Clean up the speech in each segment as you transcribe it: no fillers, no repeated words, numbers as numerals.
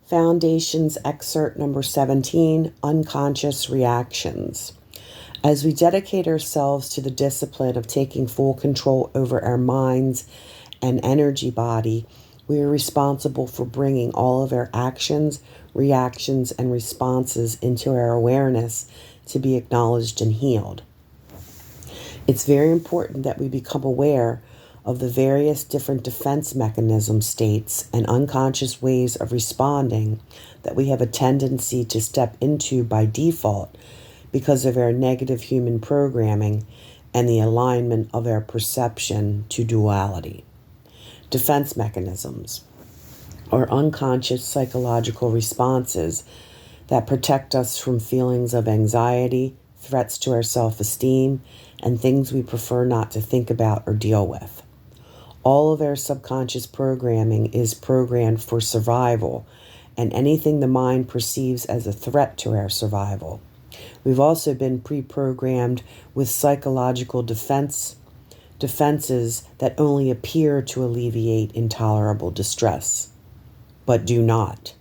Foundations Excerpt number 17, Unconscious Reactions. As we dedicate ourselves to the discipline of taking full control over our minds and energy body, we are responsible for bringing all of our actions, reactions, and responses into our awareness to be acknowledged and healed. It's very important that we become aware of the various different defense mechanism states and unconscious ways of responding that we have a tendency to step into by default because of our negative human programming and the alignment of our perception to duality. Defense mechanisms are unconscious psychological responses that protect us from feelings of anxiety, threats to our self-esteem, and things we prefer not to think about or deal with. All of our subconscious programming is programmed for survival and anything the mind perceives as a threat to our survival. We've also been pre-programmed with psychological defenses that only appear to alleviate intolerable distress, but do not.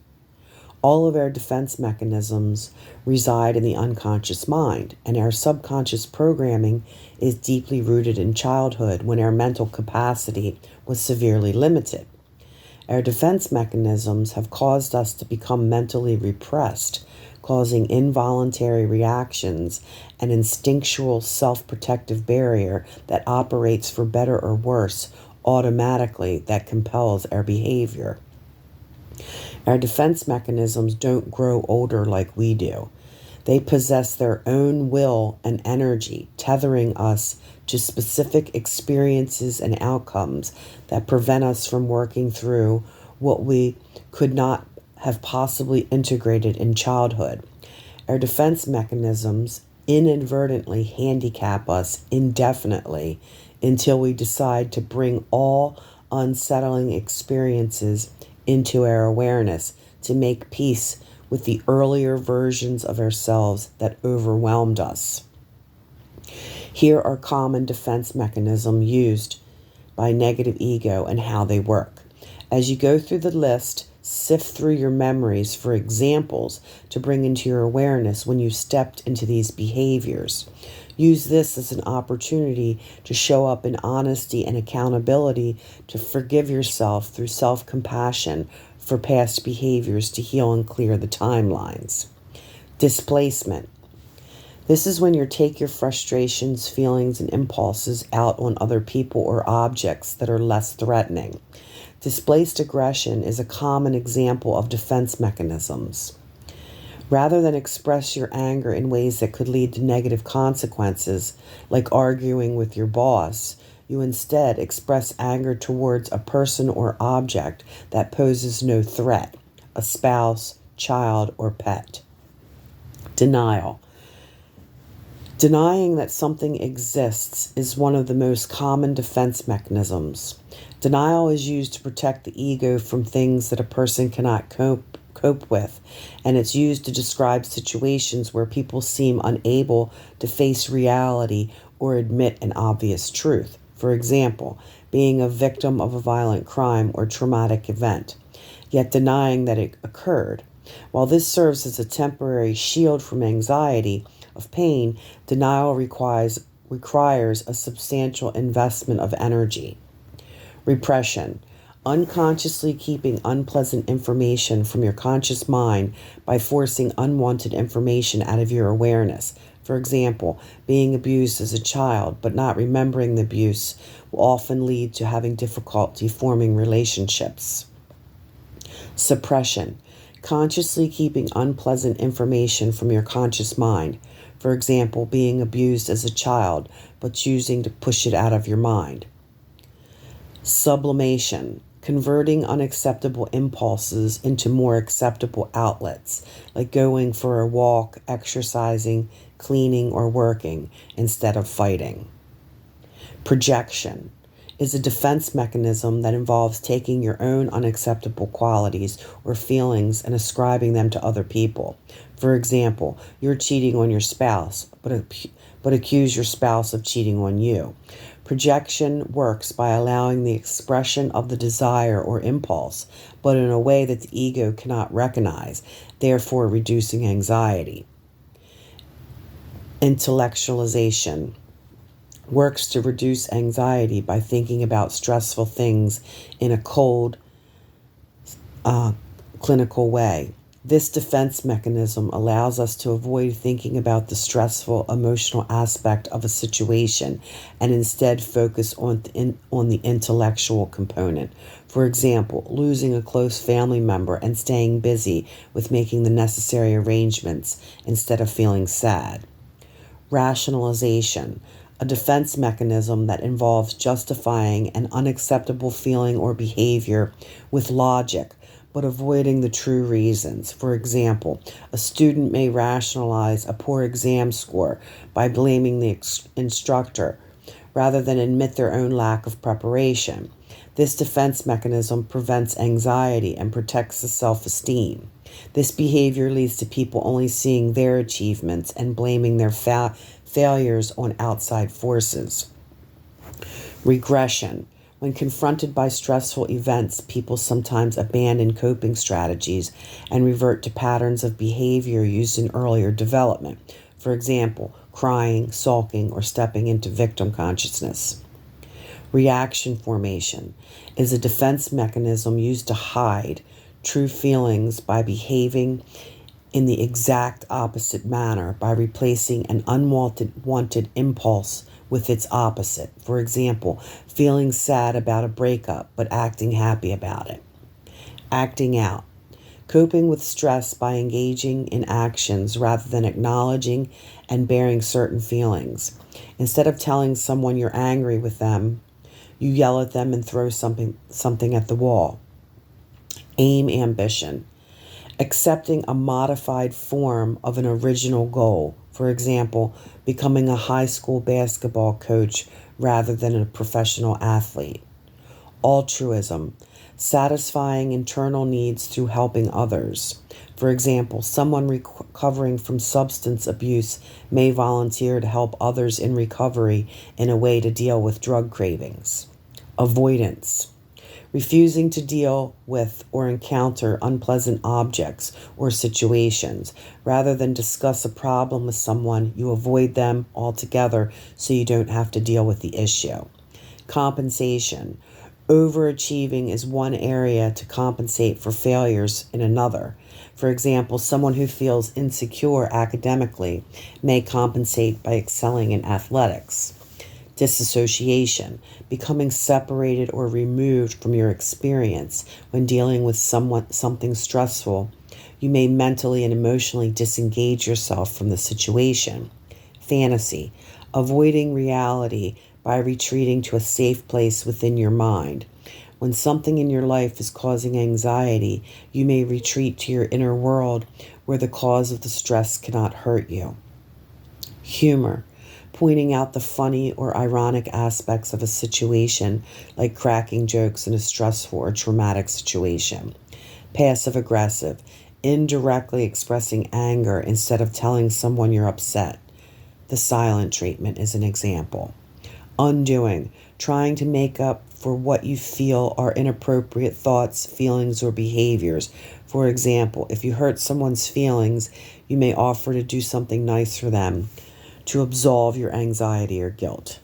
All of our defense mechanisms reside in the unconscious mind, and our subconscious programming is deeply rooted in childhood when our mental capacity was severely limited. Our defense mechanisms have caused us to become mentally repressed, causing involuntary reactions, an instinctual self-protective barrier that operates for better or worse automatically that compels our behavior. Our defense mechanisms don't grow older like we do. They possess their own will and energy, tethering us to specific experiences and outcomes that prevent us from working through what we could not have possibly integrated in childhood. Our defense mechanisms inadvertently handicap us indefinitely until we decide to bring all unsettling experiences into our awareness to make peace with the earlier versions of ourselves that overwhelmed us. Here are common defense mechanisms used by negative ego and how they work. As you go through the list, sift through your memories for examples to bring into your awareness when you stepped into these behaviors. Use this as an opportunity to show up in honesty and accountability to forgive yourself through self-compassion for past behaviors to heal and clear the timelines. Displacement. This is when you take your frustrations, feelings, and impulses out on other people or objects that are less threatening. Displaced aggression is a common example of defense mechanisms. Rather than express your anger in ways that could lead to negative consequences, like arguing with your boss, you instead express anger towards a person or object that poses no threat, a spouse, child, or pet. Denial. Denying that something exists is one of the most common defense mechanisms. Denial is used to protect the ego from things that a person cannot cope with, and it's used to describe situations where people seem unable to face reality or admit an obvious truth. For example, being a victim of a violent crime or traumatic event, yet denying that it occurred. While this serves as a temporary shield from anxiety of pain, denial requires a substantial investment of energy. Repression. Unconsciously keeping unpleasant information from your conscious mind by forcing unwanted information out of your awareness. For example, being abused as a child but not remembering the abuse will often lead to having difficulty forming relationships. Suppression. Consciously keeping unpleasant information from your conscious mind. For example, being abused as a child but choosing to push it out of your mind. Sublimation. Converting unacceptable impulses into more acceptable outlets, like going for a walk, exercising, cleaning, or working, instead of fighting. Projection is a defense mechanism that involves taking your own unacceptable qualities or feelings and ascribing them to other people. For example, you're cheating on your spouse, but accuse your spouse of cheating on you. Projection works by allowing the expression of the desire or impulse, but in a way that the ego cannot recognize, therefore reducing anxiety. Intellectualization works to reduce anxiety by thinking about stressful things in a cold, clinical way. This defense mechanism allows us to avoid thinking about the stressful emotional aspect of a situation and instead focus on the intellectual component. For example, losing a close family member and staying busy with making the necessary arrangements instead of feeling sad. Rationalization, a defense mechanism that involves justifying an unacceptable feeling or behavior with logic, but avoiding the true reasons. For example, a student may rationalize a poor exam score by blaming the instructor rather than admit their own lack of preparation. This defense mechanism prevents anxiety and protects the self-esteem. This behavior leads to people only seeing their achievements and blaming their failures on outside forces. Regression. When confronted by stressful events, people sometimes abandon coping strategies and revert to patterns of behavior used in earlier development. For example, crying, sulking, or stepping into victim consciousness. Reaction formation is a defense mechanism used to hide true feelings by behaving in the exact opposite manner, by replacing an unwanted impulse with its opposite. For example, feeling sad about a breakup but acting happy about it. Acting out. Coping with stress by engaging in actions rather than acknowledging and bearing certain feelings. Instead of telling someone you're angry with them, you yell at them and throw something at the wall. Aim ambition. Accepting a modified form of an original goal. For example, becoming a high school basketball coach rather than a professional athlete. Altruism. Satisfying internal needs through helping others. For example, someone recovering from substance abuse may volunteer to help others in recovery in a way to deal with drug cravings. Avoidance. Refusing to deal with or encounter unpleasant objects or situations. Rather than discuss a problem with someone, you avoid them altogether so you don't have to deal with the issue. Compensation. Overachieving is one area to compensate for failures in another. For example, someone who feels insecure academically may compensate by excelling in athletics. Disassociation, becoming separated or removed from your experience when dealing with something stressful. You may mentally and emotionally disengage yourself from the situation. Fantasy, avoiding reality by retreating to a safe place within your mind. When something in your life is causing anxiety, you may retreat to your inner world where the cause of the stress cannot hurt you. Humor, pointing out the funny or ironic aspects of a situation, like cracking jokes in a stressful or traumatic situation. Passive-aggressive, indirectly expressing anger instead of telling someone you're upset. The silent treatment is an example. Undoing, trying to make up for what you feel are inappropriate thoughts, feelings, or behaviors. For example, if you hurt someone's feelings, you may offer to do something nice for them to absolve your anxiety or guilt.